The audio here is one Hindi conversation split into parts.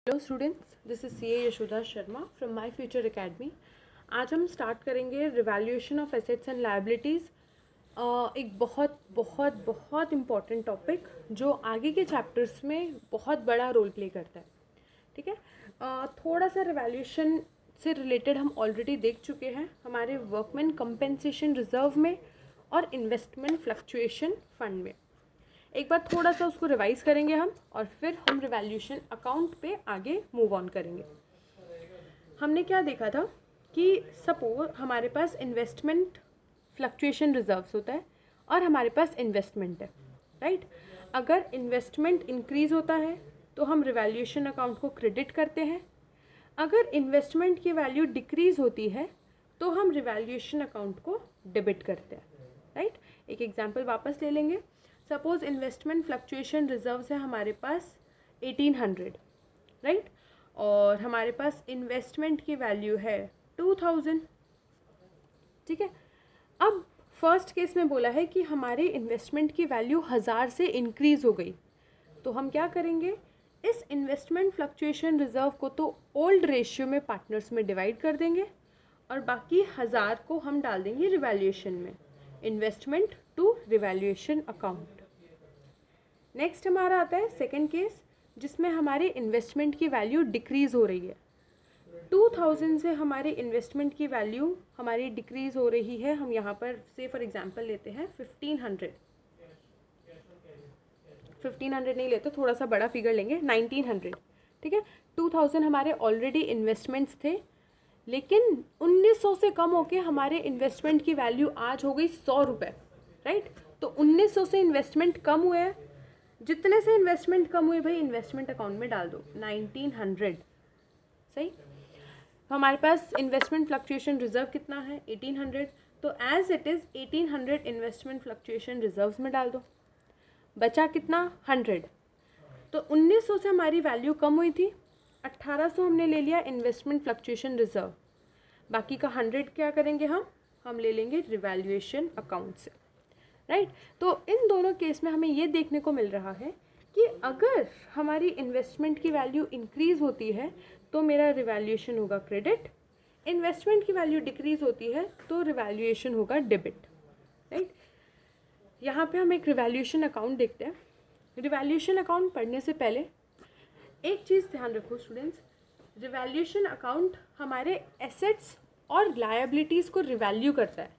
Hello students, this is C A Yashoda Sharma from my future academy. आज हम स्टार्ट करेंगे revaluation of assets and liabilities. एक बहुत बहुत बहुत इम्पॉर्टेंट टॉपिक जो आगे के चैप्टर्स में बहुत बड़ा रोल प्ले करता है। ठीक है, थोड़ा सा रिवैल्यूएशन से रिलेटेड हम ऑलरेडी देख चुके हैं हमारे वर्कमैन कंपेंसेशन रिजर्व में और इन्वेस्टमेंट फ्लक्चुएशन फंड में। एक बार थोड़ा सा उसको रिवाइज करेंगे हम और फिर हम रिवैल्यूएशन अकाउंट पे आगे मूव ऑन करेंगे। हमने क्या देखा था कि सपोज हमारे पास इन्वेस्टमेंट फ्लक्चुएशन रिजर्व्स होता है और हमारे पास इन्वेस्टमेंट है, राइट। अगर इन्वेस्टमेंट इंक्रीज़ होता है तो हम रिवैल्यूएशन अकाउंट को क्रेडिट करते हैं। अगर इन्वेस्टमेंट की वैल्यू डिक्रीज़ होती है तो हम रिवैल्यूएशन अकाउंट को डेबिट करते हैं, राइट। एक एग्जांपल वापस ले लेंगे। सपोज इन्वेस्टमेंट फ्लक्चुएशन रिजर्व्स है हमारे पास 1800, राइट, और हमारे पास इन्वेस्टमेंट की वैल्यू है 2000। ठीक है, अब फर्स्ट केस में बोला है कि हमारे इन्वेस्टमेंट की वैल्यू 1000 से इंक्रीज़ हो गई, तो हम क्या करेंगे, इस इन्वेस्टमेंट फ्लक्चुएशन रिजर्व को तो ओल्ड रेशियो में पार्टनर्स में डिवाइड कर देंगे और बाकी 1000 को हम डाल देंगे रिवैल्यूएशन में, investment to revaluation account. Next हमारा आता है सेकंड केस, जिसमें हमारे इन्वेस्टमेंट की वैल्यू डिक्रीज़ हो रही है। 2000 से हमारे इन्वेस्टमेंट की वैल्यू हमारी डिक्रीज़ हो रही है। हम यहाँ पर से फॉर एग्जांपल लेते हैं 1500 नहीं लेते, थोड़ा सा बड़ा फिगर लेंगे, 1900। ठीक है, 2000 हमारे ऑलरेडी इन्वेस्टमेंट्स थे, लेकिन 1900 से कम होके हमारे इन्वेस्टमेंट की वैल्यू आज हो गई 100 रुपये, राइट। तो 1900 से इन्वेस्टमेंट कम हुए हैं, जितने से इन्वेस्टमेंट कम हुए भाई इन्वेस्टमेंट अकाउंट में डाल दो 1900, सही। हमारे पास इन्वेस्टमेंट फ्लक्चुएशन रिजर्व कितना है 1800, तो as it is 1800 investment fluctuation reserves में डाल दो। बचा कितना 100, तो 1900 से हमारी वैल्यू कम हुई थी, 1800 हमने ले लिया इन्वेस्टमेंट फ्लक्चुएशन रिजर्व, बाकी का 100 क्या करेंगे हम ले लेंगे रिवैल्यूएशन अकाउंट से, राइट। तो इन दोनों केस में हमें ये देखने को मिल रहा है कि अगर हमारी इन्वेस्टमेंट की वैल्यू इंक्रीज़ होती है तो मेरा रिवैल्यूएशन होगा क्रेडिट, इन्वेस्टमेंट की वैल्यू डिक्रीज़ होती है तो रिवैल्यूएशन होगा डेबिट, राइट। यहाँ पे हम एक रिवैल्यूएशन अकाउंट देखते हैं। रिवैल्यूएशन अकाउंट पढ़ने से पहले एक चीज़ ध्यान रखो स्टूडेंट्स, रिवैल्यूएशन अकाउंट हमारे एसेट्स और लायबिलिटीज़ को रिवैल्यू करता है।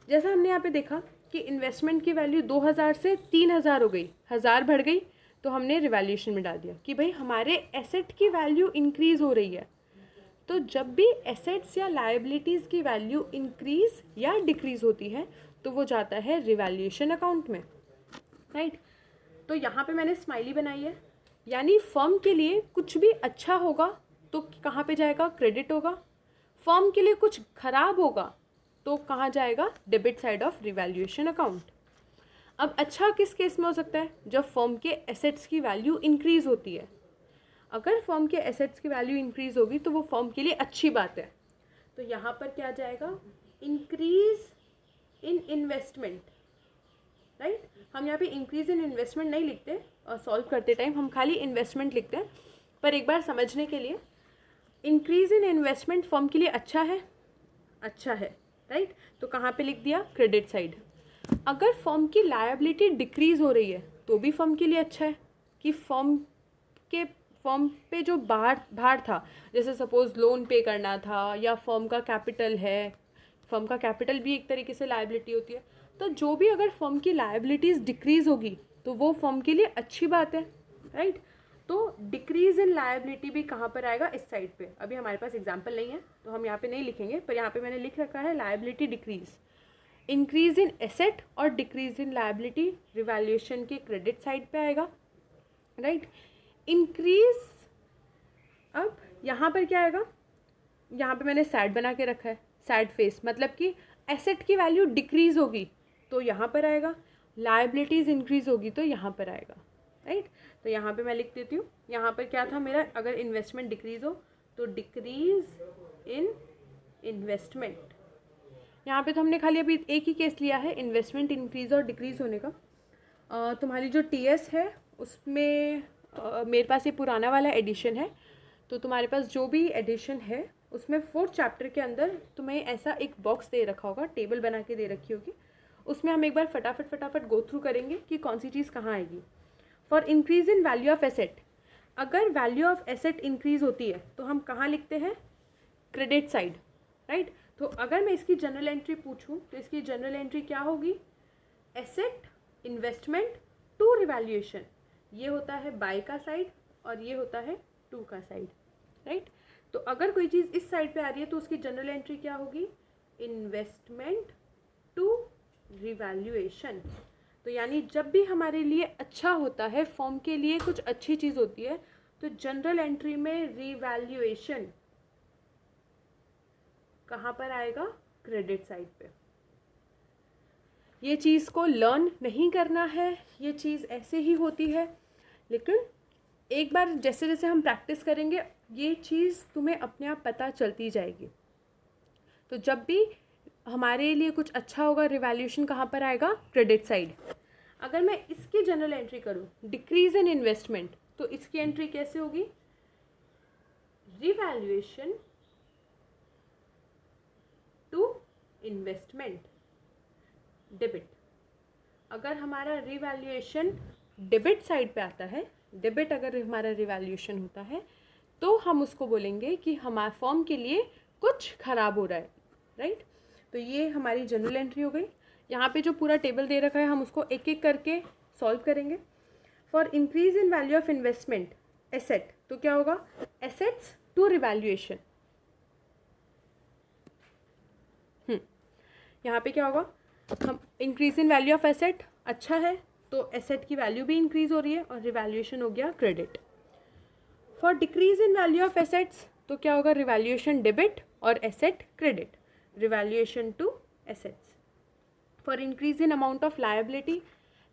जैसा हमने यहाँ पे देखा कि इन्वेस्टमेंट की वैल्यू 2000 से 3000 हो गई, 1000 बढ़ गई, तो हमने रिवैल्यूएशन में डाल दिया कि भाई हमारे एसेट की वैल्यू इंक्रीज़ हो रही है। तो जब भी एसेट्स या लायबिलिटीज़ की वैल्यू इंक्रीज़ या डिक्रीज़ होती है तो वो जाता है रिवैल्यूएशन अकाउंट में, राइट। तो यहाँ पे मैंने स्माइली बनाई है, यानी फर्म के लिए कुछ भी अच्छा होगा तो कहाँ पे जाएगा, क्रेडिट होगा। फर्म के लिए कुछ खराब होगा तो कहाँ जाएगा, debit side of revaluation account. अब अच्छा किस केस में हो सकता है, जब फर्म के एसेट्स की वैल्यू इंक्रीज़ होती है। अगर फर्म के एसेट्स की वैल्यू इंक्रीज़ होगी तो वो फर्म के लिए अच्छी बात है। तो यहाँ पर क्या जाएगा, इंक्रीज़ इन इन्वेस्टमेंट, राइट। हम यहाँ पे इंक्रीज़ इन इन्वेस्टमेंट नहीं लिखते और सॉल्व करते टाइम हम खाली इन्वेस्टमेंट लिखते हैं, पर एक बार समझने के लिए इंक्रीज़ इन इन्वेस्टमेंट फर्म के लिए अच्छा है, राइट। तो कहाँ पे लिख दिया, क्रेडिट साइड। अगर फर्म की लायबिलिटी डिक्रीज़ हो रही है तो भी फर्म के लिए अच्छा है कि फर्म पे जो भार था, जैसे सपोज लोन पे करना था या फर्म का कैपिटल है, फर्म का कैपिटल भी एक तरीके से लायबिलिटी होती है। तो जो भी अगर फर्म की लायबिलिटीज़ डिक्रीज़ होगी तो वो फर्म के लिए अच्छी बात है, राइट। तो डिक्रीज़ इन लायबिलिटी भी कहाँ पर आएगा, इस साइड पे। अभी हमारे पास एग्जांपल नहीं है तो हम यहाँ पे नहीं लिखेंगे, पर यहाँ पे मैंने लिख रखा है liability decrease, increase in asset और डिक्रीज़ इन लायबिलिटी रिवैल्यूएशन के क्रेडिट साइड पे आएगा, राइट। इंक्रीज़, अब यहाँ पर क्या आएगा, यहाँ पे मैंने सैड बना के रखा है, सैड फेस, मतलब कि एसेट की वैल्यू डिक्रीज़ होगी तो यहाँ पर आएगा, लायबिलिटीज़ इंक्रीज़ होगी तो यहाँ पर आएगा, राइट। तो यहाँ पे मैं लिख देती हूँ, यहाँ पर क्या था मेरा, अगर इन्वेस्टमेंट डिक्रीज़ हो तो डिक्रीज़ इन इन्वेस्टमेंट। यहाँ पे तो हमने खाली अभी एक ही केस लिया है, इन्वेस्टमेंट इंक्रीज़ और डिक्रीज़ होने का। तुम्हारी जो टीएस है उसमें मेरे पास ये पुराना वाला एडिशन है, तो तुम्हारे पास जो भी एडिशन है उसमें 4th चैप्टर के अंदर तुम्हें ऐसा एक बॉक्स दे रखा होगा, टेबल बना के दे रखी होगी, उसमें हम एक बार फटाफट गो थ्रू करेंगे कि कौन सी चीज़ कहाँ आएगी। For increase in value of asset, अगर वैल्यू ऑफ एसेट इंक्रीज होती है तो हम कहाँ लिखते हैं, क्रेडिट साइड, राइट। तो अगर मैं इसकी जनरल एंट्री पूछूं तो इसकी जनरल एंट्री क्या होगी, एसेट इन्वेस्टमेंट टू रिवैल्यूएशन, ये होता है बाय का साइड और ये होता है टू का साइड, राइट। तो अगर कोई चीज़ इस साइड पे आ रही है तो उसकी जनरल एंट्री क्या होगी, इन्वेस्टमेंट टू रिवैल्यूएशन। तो यानी जब भी हमारे लिए अच्छा होता है, फॉर्म के लिए कुछ अच्छी चीज़ होती है, तो जनरल एंट्री में रिवैल्यूएशन कहाँ पर आएगा, क्रेडिट साइड पे। ये चीज़ को लर्न नहीं करना है, ये चीज़ ऐसे ही होती है, लेकिन एक बार जैसे जैसे हम प्रैक्टिस करेंगे ये चीज़ तुम्हें अपने आप पता चलती जाएगी। तो जब भी हमारे लिए कुछ अच्छा होगा, रिवैल्यूएशन कहाँ पर आएगा, क्रेडिट साइड। अगर मैं इसकी जनरल एंट्री करूँ, डिक्रीज इन इन्वेस्टमेंट, तो इसकी एंट्री कैसे होगी, रिवैल्यूएशन टू इन्वेस्टमेंट, डेबिट। अगर हमारा रिवैल्यूएशन डेबिट साइड पे आता है, डेबिट अगर हमारा रिवैल्यूएशन होता है तो हम उसको बोलेंगे कि हमारे फॉर्म के लिए कुछ खराब हो रहा है, राइट। तो ये हमारी जनरल एंट्री हो गई। यहाँ पे जो पूरा टेबल दे रखा है हम उसको एक एक करके सॉल्व करेंगे। For increase in value of investment asset, तो क्या होगा, एसेट्स टू रिवैल्यूएशन। यहाँ पे क्या होगा, हम increase in value of asset अच्छा है तो एसेट की वैल्यू भी इंक्रीज हो रही है और रिवैल्यूएशन हो गया credit. For decrease in value of assets, तो क्या होगा, रिवैल्यूएशन डेबिट और asset credit, revaluation to assets. For increase in amount of liability,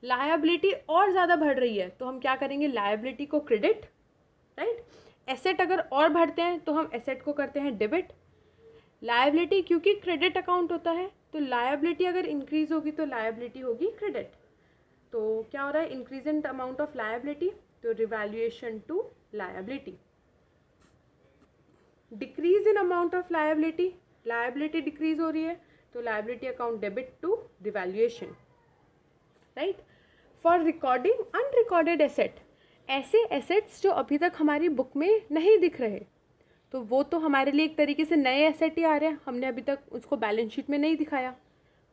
liability और ज़्यादा बढ़ रही है तो हम क्या करेंगे, लायबिलिटी को क्रेडिट, राइट। एसेट अगर और बढ़ते हैं तो हम एसेट को करते हैं डेबिट। लायबिलिटी क्योंकि क्रेडिट अकाउंट होता है तो लायबिलिटी अगर इंक्रीज होगी तो लायबिलिटी होगी क्रेडिट। तो क्या हो रहा है, increase in amount of liability, तो revaluation to liability. Decrease in amount of liability, liability decrease हो रही है तो liability account debit to revaluation, right. For recording unrecorded asset, ऐसे एसेट्स जो अभी तक हमारी बुक में नहीं दिख रहे, तो वो तो हमारे लिए एक तरीके से नए एसेट ही आ रहे हैं, हमने अभी तक उसको बैलेंस शीट में नहीं दिखाया,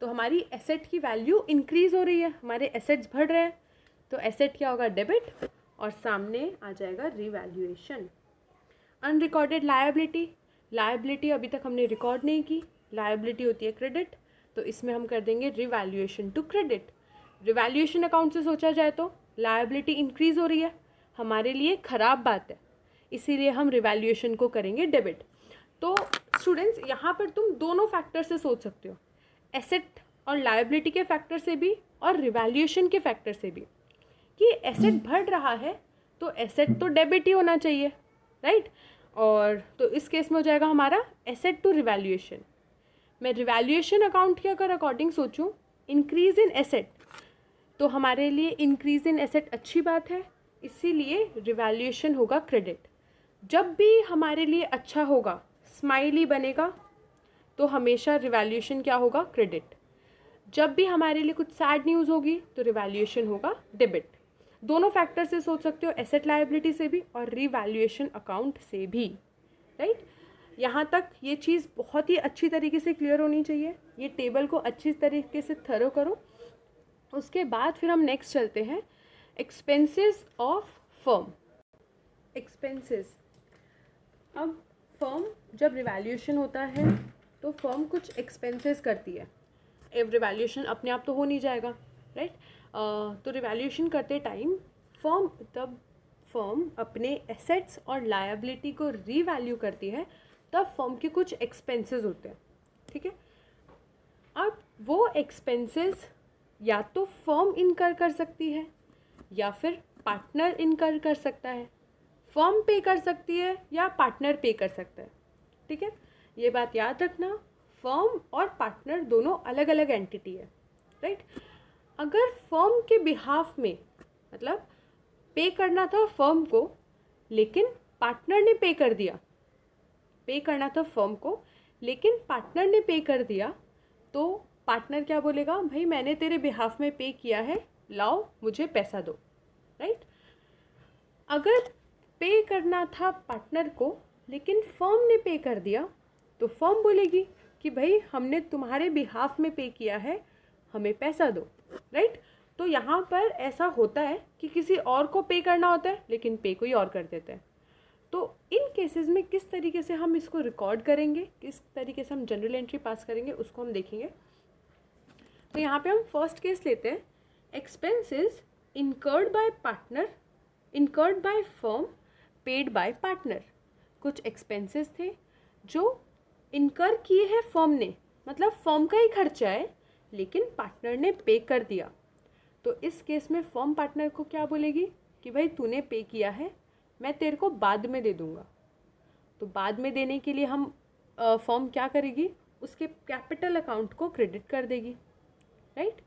तो हमारी एसेट की वैल्यू इंक्रीज हो रही है, हमारे एसेट्स बढ़ रहे हैं, तो एसेट क्या होगा, डेबिट, और सामने आ जाएगा रिवैल्यूएशन। अनरिकॉर्डेड लायबिलिटी, लायबिलिटी अभी तक हमने रिकॉर्ड नहीं की, लायबिलिटी होती है क्रेडिट, तो इसमें हम कर देंगे revaluation to credit. Revaluation account से सोचा जाए तो लायबिलिटी इंक्रीज हो रही है, हमारे लिए ख़राब बात है, इसीलिए हम रिवैल्यूएशन को करेंगे डेबिट। तो स्टूडेंट्स यहाँ पर तुम दोनों फैक्टर से सोच सकते हो, एसेट और लायबिलिटी के फैक्टर से भी और रिवैल्यूएशन के फैक्टर से भी, कि एसेट बढ़ रहा है तो एसेट तो डेबिट ही होना चाहिए, राइट। और तो इस केस में हो जाएगा हमारा एसेट टू रिवैल्यूएशन। मैं रिवैल्यूएशन अकाउंट के अगर अकॉर्डिंग सोचूं, इंक्रीज इन एसेट, तो हमारे लिए इंक्रीज इन एसेट अच्छी बात है, इसीलिए रिवैल्यूएशन होगा क्रेडिट। जब भी हमारे लिए अच्छा होगा, स्माइली बनेगा, तो हमेशा रिवैल्यूएशन क्या होगा, क्रेडिट। जब भी हमारे लिए कुछ सैड न्यूज़ होगी तो रिवैल्यूएशन होगा डेबिट। दोनों फैक्टर से सोच सकते हो, एसेट लायबिलिटी से भी और रिवैल्यूएशन अकाउंट से भी, राइट। यहाँ तक ये चीज़ बहुत ही अच्छी तरीके से क्लियर होनी चाहिए। ये टेबल को अच्छी तरीके से थरो करो। उसके बाद फिर हम नेक्स्ट चलते हैं, एक्सपेंसेस ऑफ फर्म। एक्सपेंसेस, अब फर्म जब रिवैल्यूएशन होता है तो फर्म कुछ एक्सपेंसेस करती है। अब रिवैल्यूएशन अपने आप तो हो नहीं जाएगा, राइट। तो रिवैल्यूएशन करते टाइम फर्म अपने एसेट्स और लायबिलिटी को रीवैल्यू करती है, तब फर्म के कुछ एक्सपेंसेस होते हैं, ठीक है। अब वो एक्सपेंसेस या तो फर्म इनकर कर सकती है या फिर पार्टनर इनकर कर सकता है, फर्म पे कर सकती है या पार्टनर पे कर सकता है, ठीक है। ये बात याद रखना, फर्म और पार्टनर दोनों अलग अलग एंटिटी है, राइट। अगर फर्म के बिहाफ में, मतलब पे करना था फर्म को, लेकिन पार्टनर ने पे कर दिया, पे करना था फर्म को, लेकिन पार्टनर ने पे कर दिया, तो पार्टनर क्या बोलेगा, भाई मैंने तेरे बिहाफ में पे किया है, लाओ मुझे पैसा दो, राइट। अगर पे करना था पार्टनर को लेकिन फर्म ने पे कर दिया, तो फर्म बोलेगी कि भाई हमने तुम्हारे बिहाफ में पे किया है, हमें पैसा दो, राइट। तो यहाँ पर ऐसा होता है कि किसी और को पे करना होता है लेकिन पे कोई और कर देता है। तो इन केसेस में किस तरीके से हम इसको रिकॉर्ड करेंगे, किस तरीके से हम जनरल एंट्री पास करेंगे, उसको हम देखेंगे। तो यहाँ पे हम फर्स्ट केस लेते हैं, expenses incurred by partner, incurred by firm, paid by partner. कुछ एक्सपेंसेस थे जो इनकर किए हैं फर्म ने, मतलब फर्म का ही खर्चा है लेकिन पार्टनर ने पे कर दिया। तो इस केस में फर्म पार्टनर को क्या बोलेगी कि भाई तूने पे किया है, मैं तेरे को बाद में दे दूँगा। तो बाद में देने के लिए हम फर्म क्या करेगी, उसके कैपिटल अकाउंट को क्रेडिट कर देगी, राइट।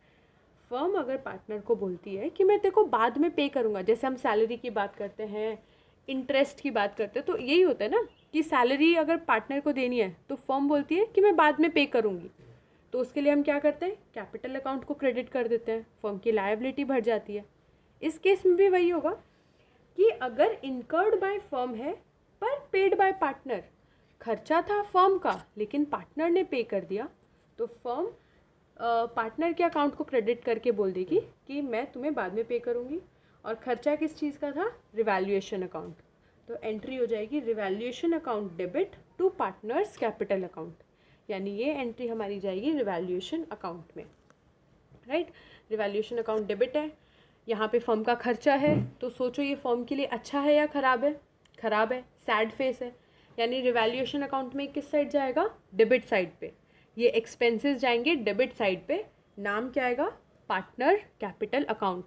फर्म अगर पार्टनर को बोलती है कि मैं तेरे को बाद में पे करूँगा, जैसे हम सैलरी की बात करते हैं, इंटरेस्ट की बात करते हैं, तो यही होता है ना कि सैलरी अगर पार्टनर को देनी है तो फर्म बोलती है कि मैं बाद में पे करूँगी, तो उसके लिए हम क्या करते हैं, कैपिटल अकाउंट को क्रेडिट कर देते हैं, फर्म की लायबिलिटी बढ़ जाती है। इस केस में भी वही होगा कि अगर इनकर्ड बाय फर्म है पर पेड बाय पार्टनर, खर्चा था फर्म का लेकिन पार्टनर ने पे कर दिया, तो फर्म पार्टनर के अकाउंट को क्रेडिट करके बोल देगी कि मैं तुम्हें बाद में पे करूँगी। और खर्चा किस चीज़ का था, रिवैल्यूएशन अकाउंट, तो एंट्री हो जाएगी revaluation account debit to partners capital account, यानी ये एंट्री हमारी जाएगी रिवैल्यूएशन अकाउंट में, राइट। रिवैल्यूएशन अकाउंट डेबिट है, यहाँ पे फर्म का खर्चा है, तो सोचो ये फर्म के लिए अच्छा है या ख़राब है, ख़राब है, सैड फेस है, यानी रिवैल्यूएशन अकाउंट में किस साइड जाएगा, डेबिट साइड पे। ये एक्सपेंसेस जाएंगे डेबिट साइड पे, नाम क्या आएगा, पार्टनर कैपिटल अकाउंट।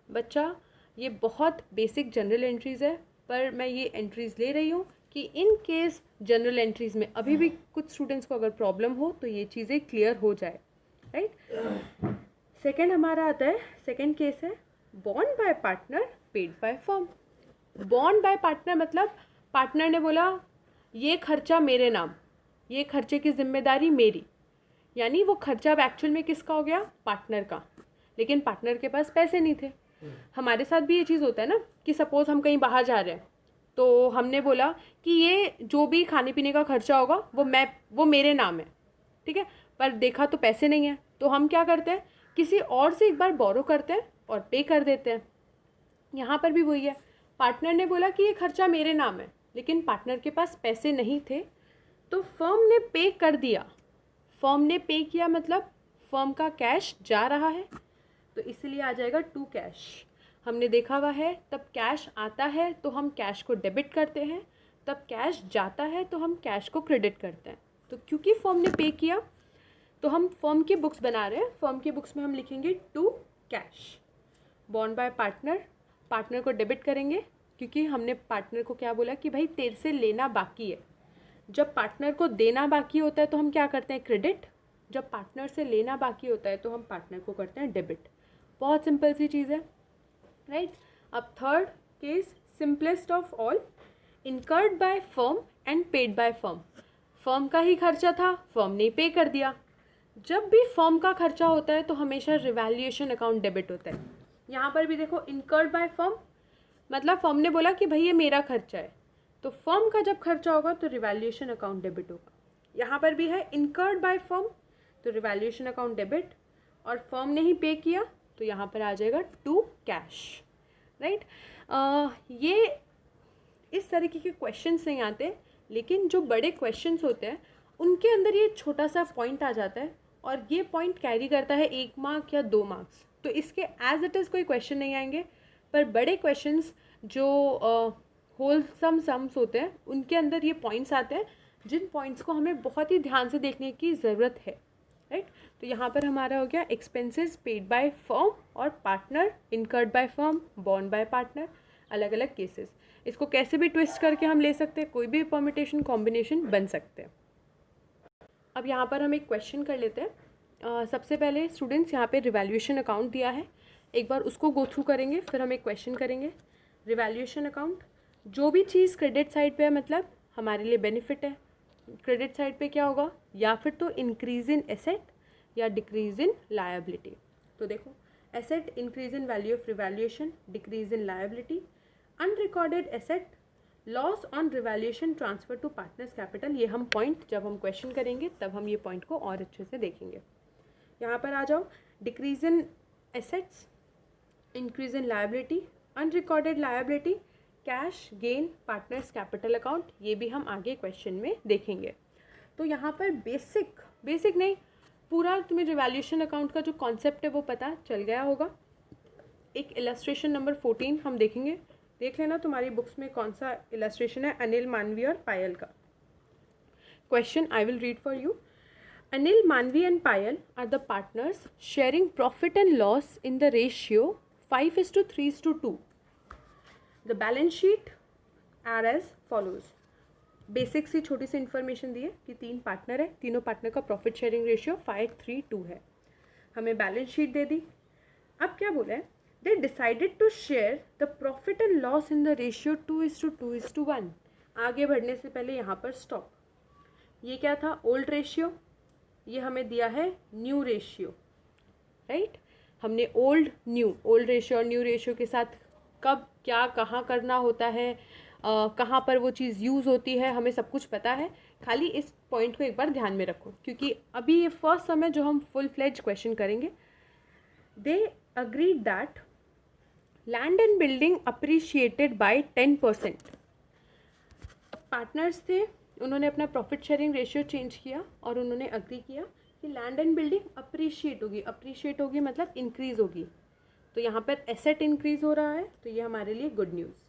बच्चा ये बहुत बेसिक जनरल एंट्रीज़ है, पर मैं ये एंट्रीज़ ले रही हूँ कि इन केस जनरल एंट्रीज़ में अभी भी कुछ स्टूडेंट्स को अगर प्रॉब्लम हो तो ये चीज़ें क्लियर हो जाए, राइट। सेकेंड हमारा आता है, सेकेंड केस है bond by partner paid by firm. Bond by partner मतलब पार्टनर ने बोला ये खर्चा मेरे नाम, ये खर्चे की जिम्मेदारी मेरी, यानी वो खर्चा अब एक्चुअल में किसका हो गया, पार्टनर का, लेकिन पार्टनर के पास पैसे नहीं थे। हमारे साथ भी ये चीज़ होता है ना कि सपोज़ हम कहीं बाहर जा रहे हैं, तो हमने बोला कि ये जो भी खाने पीने का खर्चा होगा वो मेरे नाम है, ठीक है, पर देखा तो पैसे नहीं है, तो हम क्या करते हैं, किसी और से एक बार बोरो करते हैं और पे कर देते हैं। यहाँ पर भी वही है, पार्टनर ने बोला कि ये खर्चा मेरे नाम है लेकिन पार्टनर के पास पैसे नहीं थे, तो फर्म ने पे कर दिया। फर्म ने पे किया मतलब फर्म का कैश जा रहा है, तो इसलिए आ जाएगा टू कैश। हमने देखा हुआ है, तब कैश आता है तो हम कैश को डेबिट करते हैं, तब कैश जाता है तो हम कैश को क्रेडिट करते हैं। तो क्योंकि फर्म ने पे किया तो हम फर्म की बुक्स बना रहे हैं, फर्म की बुक्स में हम लिखेंगे to cash. Bond by partner, partner को डेबिट करेंगे क्योंकि हमने पार्टनर को क्या बोला कि भाई तेरे से लेना बाकी है। जब पार्टनर को देना बाकी होता है तो हम क्या करते हैं, क्रेडिट। जब पार्टनर से लेना बाकी होता है तो हम पार्टनर को करते हैं डेबिट। बहुत सिंपल सी चीज़ है, राइट। अब third case, simplest of all, incurred by firm and paid by firm. Firm का ही खर्चा था, फर्म ने पे कर दिया। जब भी फर्म का खर्चा होता है तो हमेशा रिवैल्यूएशन अकाउंट डेबिट होता है। यहाँ पर भी देखो, इनकर्ड बाय फर्म मतलब फर्म ने बोला कि भाई ये मेरा खर्चा है, तो फर्म का जब खर्चा होगा तो रिवैल्यूएशन अकाउंट डेबिट होगा। यहाँ पर भी है इनकर्ड बाय फर्म, तो रिवैल्यूएशन अकाउंट डेबिट, और फर्म ने ही पे किया तो यहाँ पर आ जाएगा टू कैश, राइट। ये इस तरीके के क्वेश्चंस नहीं आते, लेकिन जो बड़े क्वेश्चंस होते हैं उनके अंदर ये छोटा सा पॉइंट आ जाता है और ये पॉइंट कैरी करता है 1 मार्क या 2 मार्क्स। तो इसके एज इट इज़ कोई क्वेश्चन नहीं आएंगे, पर बड़े क्वेश्चंस जो होलसम सम्स होते हैं उनके अंदर ये पॉइंट्स आते हैं, जिन पॉइंट्स को हमें बहुत ही ध्यान से देखने की ज़रूरत है, राइट। तो यहाँ पर हमारा हो गया एक्सपेंसेस पेड बाय फर्म और partner, incurred by firm, bond by partner, अलग अलग केसेस। इसको कैसे भी ट्विस्ट करके हम ले सकते हैं, कोई भी परम्यूटेशन कॉम्बिनेशन बन सकते हैं। अब यहाँ पर हम एक क्वेश्चन कर लेते हैं। सबसे पहले स्टूडेंट्स यहाँ पे रिवैल्यूएशन अकाउंट दिया है, एक बार उसको गो थ्रू करेंगे, फिर हम एक क्वेश्चन करेंगे। रिवैल्यूएशन अकाउंट, जो भी चीज़ क्रेडिट साइड पे है मतलब हमारे लिए बेनिफिट है। क्रेडिट साइड पे क्या होगा, या फिर तो इंक्रीज इन एसेट या डिक्रीज इन लायबिलिटी। तो देखो, asset increase in value of revaluation, decrease in liability, unrecorded asset, loss on revaluation transfer to partners capital. ये हम पॉइंट जब हम क्वेश्चन करेंगे तब हम ये पॉइंट को और अच्छे से देखेंगे। यहाँ पर आ जाओ, decrease in assets, increase in liability, unrecorded liability, cash gain, partners capital account, ये भी हम आगे क्वेश्चन में देखेंगे। तो यहाँ पर बेसिक नहीं, पूरा तुम्हें रिवैल्यूएशन अकाउंट का जो कॉन्सेप्ट है वो पता चल गया होगा। एक इलस्ट्रेशन नंबर 14 हम देखेंगे, देख लेना तुम्हारी बुक्स में कौन सा इलस्ट्रेशन है, अनिल मानवी और पायल का। Question I will read for you. Anil, Manvi and Payal are the partners sharing profit and loss in the ratio 5:3:2. The balance sheet are as follows. Basic सी छोटी सी इन्फॉर्मेशन दी है कि 3 पार्टनर है, तीनों पार्टनर का प्रॉफिट शेयरिंग रेशियो 5:3:2 है। हमें बैलेंस शीट दे दी। अब क्या बोला है, they decided to share the profit and loss in the ratio 2:2:1। आगे बढ़ने से पहले यहाँ पर स्टॉप। ये क्या था, ओल्ड रेशियो, ये हमें दिया है न्यू रेशियो, राइट। हमने ओल्ड रेशियो और न्यू रेशियो के साथ कब क्या कहाँ करना होता है, कहाँ पर वो चीज़ यूज़ होती है, हमें सब कुछ पता है। खाली इस पॉइंट को एक बार ध्यान में रखो, क्योंकि अभी ये फर्स्ट समय जो हम फुल फ्लेज क्वेश्चन करेंगे। They agree that land and building appreciated by 10%। Partners थे, उन्होंने अपना प्रॉफिट शेयरिंग रेशियो चेंज किया और उन्होंने अग्री किया कि लैंड एंड बिल्डिंग अप्रिशिएट होगी मतलब इंक्रीज़ होगी। तो यहाँ पर एसेट इंक्रीज़ हो रहा है, तो ये हमारे लिए good news.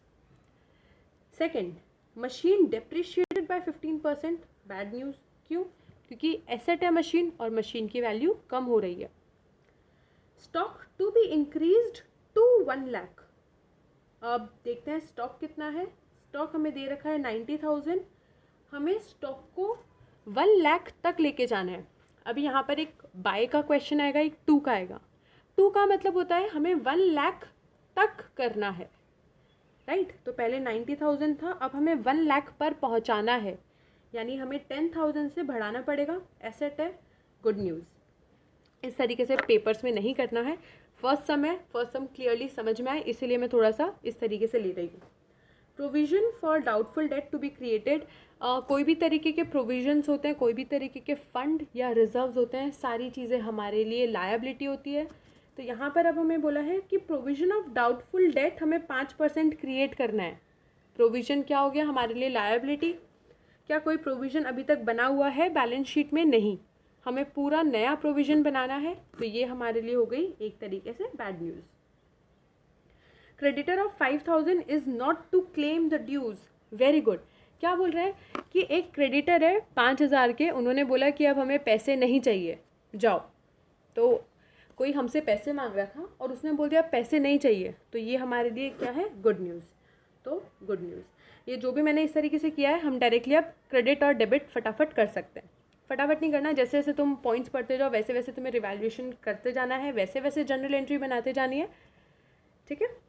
Second, machine depreciated by 15%, bad news. क्यों? क्योंकि एसेट है मशीन और मशीन की वैल्यू कम हो रही है। Stock to be increased to 1 lakh. अब देखते हैं स्टॉक कितना है। स्टॉक हमें दे रखा है 90,000, हमें स्टॉक को 1 लाख तक लेके जाना है। अभी यहाँ पर एक बाय का क्वेश्चन आएगा, एक टू का आएगा। टू का मतलब होता है हमें 1 लाख तक करना है, राइट। तो पहले 90,000 था, अब हमें 1 लाख पर पहुँचाना है, यानी हमें 10,000 से बढ़ाना पड़ेगा। एसेट है, गुड न्यूज़। इस तरीके से पेपर्स में नहीं करना है। फर्स्ट सम क्लियरली समझ में आए, इसीलिए मैं थोड़ा सा इस तरीके से ले रही हूँ। Provision for doubtful debt to be created. कोई भी तरीके के प्रोविजंस होते हैं, कोई भी तरीके के फंड या रिजर्व्स होते हैं, सारी चीज़ें हमारे लिए लायबिलिटी होती है। तो यहाँ पर अब हमें बोला है कि प्रोविजन ऑफ डाउटफुल डेट हमें 5% क्रिएट करना है। प्रोविजन क्या हो गया हमारे लिए, लायबिलिटी। क्या कोई प्रोविजन अभी तक बना हुआ है बैलेंस शीट में? नहीं, हमें पूरा नया प्रोविजन बनाना है। तो ये हमारे लिए हो गई एक तरीके से bad news. Creditor of 5,000 is not to claim the dues. Very good. क्या बोल रहे हैं कि एक क्रेडिटर है 5,000 के, उन्होंने बोला कि अब हमें पैसे नहीं चाहिए, जाओ। तो कोई हमसे पैसे मांग रहा था और उसने बोल दिया पैसे नहीं चाहिए, तो ये हमारे लिए क्या है, गुड न्यूज़। तो गुड न्यूज़। ये जो भी मैंने इस तरीके से किया है, हम डायरेक्टली अब क्रेडिट और डेबिट फटाफट कर सकते हैं। फटाफट नहीं करना, जैसे जैसे तुम पॉइंट्स पढ़ते जाओ वैसे वैसे तुम्हें रिवैल्यूएशन करते जाना है, वैसे वैसे जनरल एंट्री बनाते जानी है, ठीक है।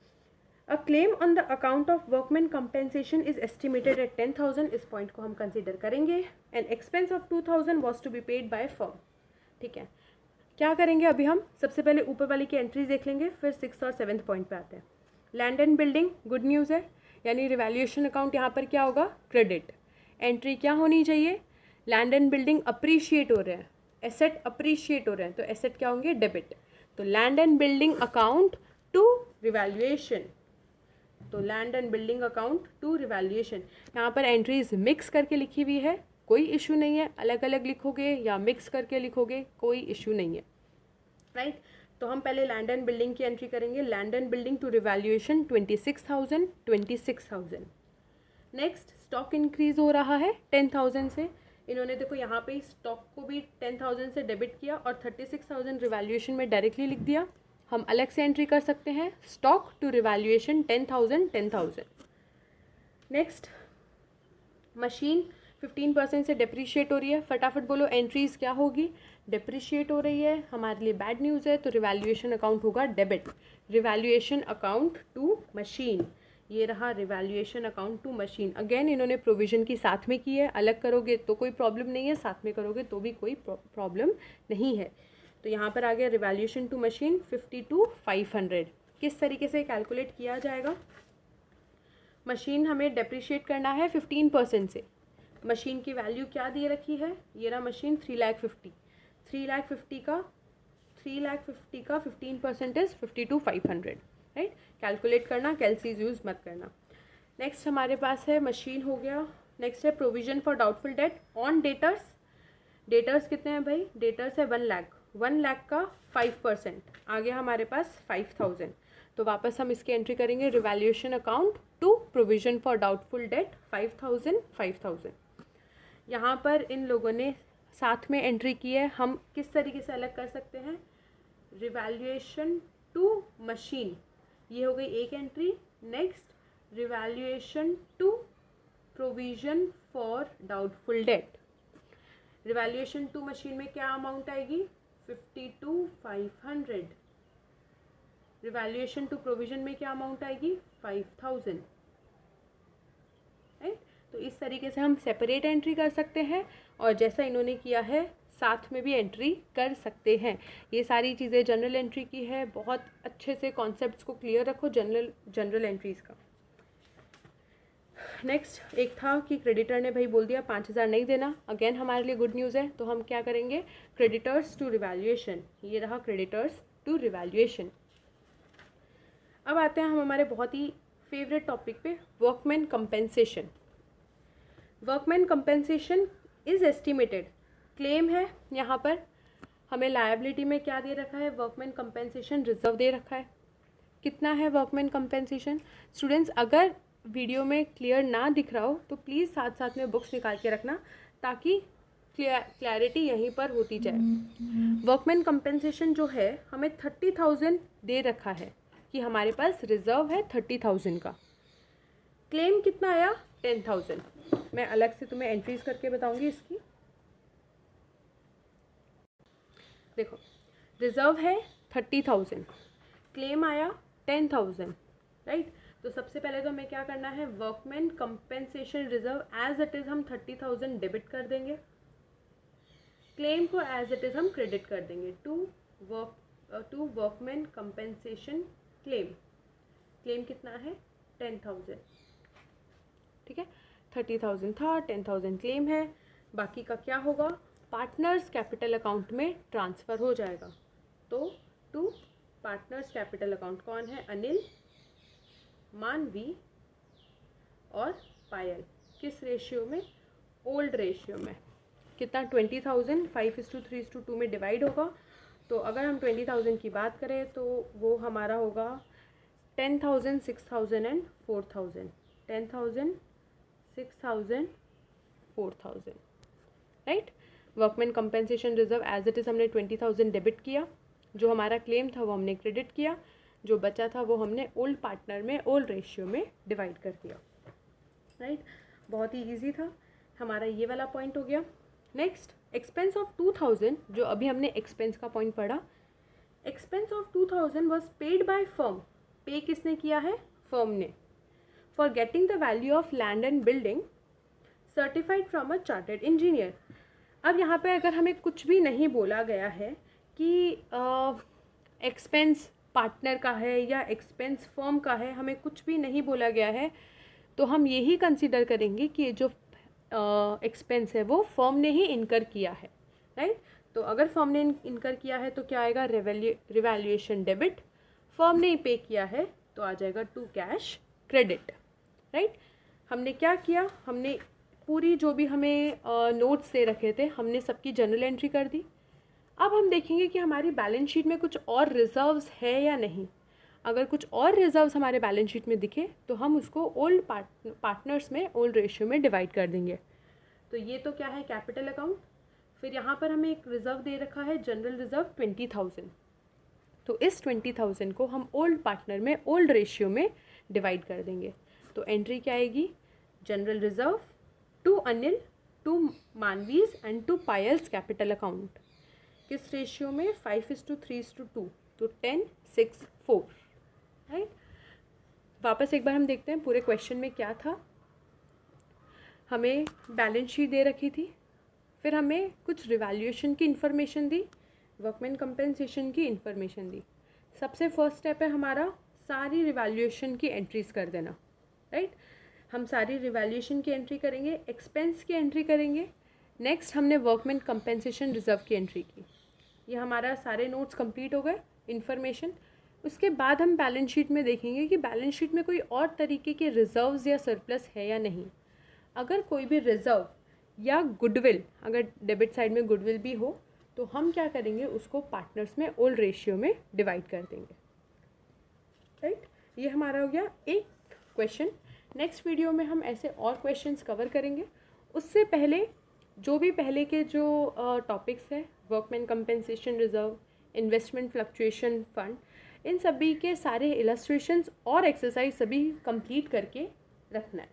A claim on the account of workman compensation is estimated at 10,000. इस पॉइंट को हम कंसीडर करेंगे। An expense of 2,000 was to be paid by firm। ठीक है, क्या करेंगे अभी हम? सबसे पहले ऊपर वाली की एंट्रीज देख लेंगे, फिर 6th और 7th पॉइंट पे आते हैं। Land and building, good news है, यानी रिवैल्यूएशन अकाउंट यहाँ पर क्या होगा, क्रेडिट। एंट्री क्या होनी चाहिए, लैंड एंड बिल्डिंग अप्रिशिएट हो रहे हैं, एसेट अप्रिशिएट हो रहे हैं, तो एसेट क्या होंगे, डेबिट। तो land and building account to revaluation, तो land and building account to revaluation. यहाँ पर एंट्रीज मिक्स करके लिखी हुई है, कोई इशू नहीं है। अलग अलग लिखोगे या मिक्स करके लिखोगे, कोई इशू नहीं है, राइट। तो हम पहले लैंड एंड बिल्डिंग की एंट्री करेंगे। Land and building to revaluation 26,000। Next, stock increase हो रहा है 10,000 से। इन्होंने देखो यहाँ पे स्टॉक को भी 10,000 से डेबिट किया और 36,000 रिवैल्यूएशन में डायरेक्टली लिख दिया। हम अलग से एंट्री कर सकते हैं, stock to revaluation 10,000। Next, machine 15% से डेप्रीशिएट हो रही है। फटाफट बोलो एंट्रीज क्या होगी, डेप्रीशिएट हो रही है, हमारे लिए बैड न्यूज़ है, तो रिवैल्यूएशन अकाउंट होगा debit. Revaluation account to machine, ये रहा revaluation account to machine. Again इन्होंने प्रोविज़न की साथ में की है, अलग करोगे तो कोई प्रॉब्लम नहीं है, साथ में करोगे तो भी कोई प्रॉब्लम नहीं है। तो यहाँ पर आ गया रिवैल्यूएशन टू मशीन 52,500। किस तरीके से कैलकुलेट किया जाएगा? मशीन हमें डेप्रिशिएट करना है 15% से। मशीन की वैल्यू क्या दे रखी है? ये रहा मशीन 3,50,000। 3,50,000 का 15% इज़ 52,500, राइट। कैलकुलेट करना, कैलसीज यूज़ मत करना। नेक्स्ट हमारे पास है मशीन हो गया। नेक्स्ट है provision for doubtful date on debtors. Debtors कितने हैं भाई? डेटर्स है 1 लाख। 1 लाख का 5% आ गया हमारे पास 5,000। तो वापस हम इसकी एंट्री करेंगे, revaluation account to provision for doubtful debt 5,000। यहाँ पर इन लोगों ने साथ में एंट्री की है। हम किस तरीके से अलग कर सकते हैं? रिवैल्यूएशन टू मशीन, ये हो गई एक entry. Next revaluation to provision for doubtful debt. Revaluation to machine में क्या अमाउंट आएगी? 52,500। रिवैल्यूएशन टू प्रोविजन में क्या अमाउंट आएगी? 5,000, राइट। तो इस तरीके से हम सेपरेट एंट्री कर सकते हैं, और जैसा इन्होंने किया है साथ में भी एंट्री कर सकते हैं। ये सारी चीज़ें जनरल एंट्री की है। बहुत अच्छे से कॉन्सेप्ट्स को क्लियर रखो जनरल एंट्रीज़ का। नेक्स्ट एक था कि क्रेडिटर ने भाई बोल दिया 5,000 नहीं देना। अगेन हमारे लिए गुड न्यूज़ है, तो हम क्या करेंगे? Creditors to revaluation. ये रहा क्रेडिटर्स टू रिवैल्यूएशन। अब आते हैं हम हमारे बहुत ही फेवरेट टॉपिक पे, workman compensation. Workman compensation is estimated. Claim है यहाँ पर, हमें लायबिलिटी में क्या दे रखा है? वर्कमैन कंपेंसेशन रिजर्व दे रखा है। कितना है वर्कमैन कंपेंसेशन? स्टूडेंट्स अगर वीडियो में क्लियर ना दिख रहा हो तो प्लीज़ साथ साथ में बुक्स निकाल के रखना, ताकि क्लैरिटी यहीं पर होती जाए। वर्कमैन कंपेंसेशन जो है हमें 30,000 दे रखा है कि हमारे पास रिजर्व है 30,000 का। क्लेम कितना आया? 10,000। मैं अलग से तुम्हें एंट्रीज करके बताऊंगी इसकी। देखो, रिजर्व है 30,000, क्लेम आया 10,000, राइट। तो सबसे पहले तो हमें क्या करना है? Workman compensation reserve as it is हम 30,000 डेबिट कर देंगे, क्लेम को एज इट इज़ हम क्रेडिट कर देंगे to workman compensation claim. Claim कितना है? 10,000, ठीक है। 30,000 था, 10,000 क्लेम है। बाकी का क्या होगा? पार्टनर्स कैपिटल अकाउंट में ट्रांसफ़र हो जाएगा। तो टू पार्टनर्स कैपिटल अकाउंट कौन है? अनिल, मानवी और पायल। किस रेशियो में? ओल्ड रेशियो में। कितना? 20,000 5:3:2 में डिवाइड होगा। तो अगर हम 20,000 की बात करें तो वो हमारा होगा 10,000, 6,000 and 4,000। 10,000, 6,000, 4,000, right. Workman compensation reserve as it is हमने 20,000 डेबिट किया, जो हमारा क्लेम था वो हमने क्रेडिट किया, जो बचा था वो हमने ओल्ड पार्टनर में ओल्ड रेशियो में डिवाइड कर दिया, राइट। बहुत ही इजी था, हमारा ये वाला पॉइंट हो गया। नेक्स्ट एक्सपेंस ऑफ 2,000, जो अभी हमने एक्सपेंस का पॉइंट पढ़ा। Expense of 2,000 was paid by firm. पे किसने किया है? फर्म ने। For getting the value of land and building certified from a chartered engineer. अब यहाँ पे अगर हमें कुछ भी नहीं बोला गया है कि एक्सपेंस पार्टनर का है या एक्सपेंस फर्म का है, हमें कुछ भी नहीं बोला गया है, तो हम यही कंसीडर करेंगे कि ये जो एक्सपेंस है वो फर्म ने ही इनकर किया है, राइट। तो अगर फर्म ने इनकर किया है तो क्या आएगा? Revaluation debit. फर्म ने ही पे किया है तो आ जाएगा टू कैश क्रेडिट, राइट। हमने क्या किया? हमने पूरी जो भी हमें नोट्स दे रखे थे हमने सबकी जर्नल एंट्री कर दी। अब हम देखेंगे कि हमारी बैलेंस शीट में कुछ और रिजर्व्स है या नहीं। अगर कुछ और रिजर्व्स हमारे बैलेंस शीट में दिखे तो हम उसको ओल्ड पार्टनर्स में ओल्ड रेशियो में डिवाइड कर देंगे। तो ये तो क्या है? Capital account. फिर यहाँ पर हमें एक रिजर्व दे रखा है, जनरल रिजर्व 20,000। तो इस 20,000 को हम ओल्ड पार्टनर में ओल्ड रेशियो में डिवाइड कर देंगे। तो एंट्री क्या आएगी? General reserve to Anil, to Manvi's and to Payal's capital account. किस रेशियो में? 5:3:2। तो 10:6:4, राइट। वापस एक बार हम देखते हैं पूरे क्वेश्चन में क्या था। हमें बैलेंस शीट दे रखी थी, फिर हमें कुछ रिवैल्यूएशन की इन्फॉर्मेशन दी, वर्कमैन कंपेंसेशन की इन्फॉर्मेशन दी। सबसे फर्स्ट स्टेप है हमारा सारी रिवैल्यूएशन की एंट्रीज कर देना, राइट। हम सारी रिवैल्यूएशन की एंट्री करेंगे, एक्सपेंस की एंट्री करेंगे। नेक्स्ट हमने वर्कमैन कंपेंसेशन रिजर्व की एंट्री की। ये हमारा सारे नोट्स कंप्लीट हो गए, इन्फॉर्मेशन। उसके बाद हम बैलेंस शीट में देखेंगे कि बैलेंस शीट में कोई और तरीके के रिजर्व्स या सरप्लस है या नहीं। अगर कोई भी रिजर्व या गुडविल, अगर डेबिट साइड में गुडविल भी हो तो हम क्या करेंगे, उसको पार्टनर्स में ओल्ड रेशियो में डिवाइड कर देंगे, राइट। ये हमारा हो गया एक क्वेश्चन। नेक्स्ट वीडियो में हम ऐसे और क्वेश्चंस कवर करेंगे। उससे पहले जो भी पहले के जो टॉपिक्स हैं, workman compensation reserve, investment fluctuation fund, इन सभी के सारे इलस्ट्रेशंस और एक्सरसाइज सभी कंप्लीट करके रखना है।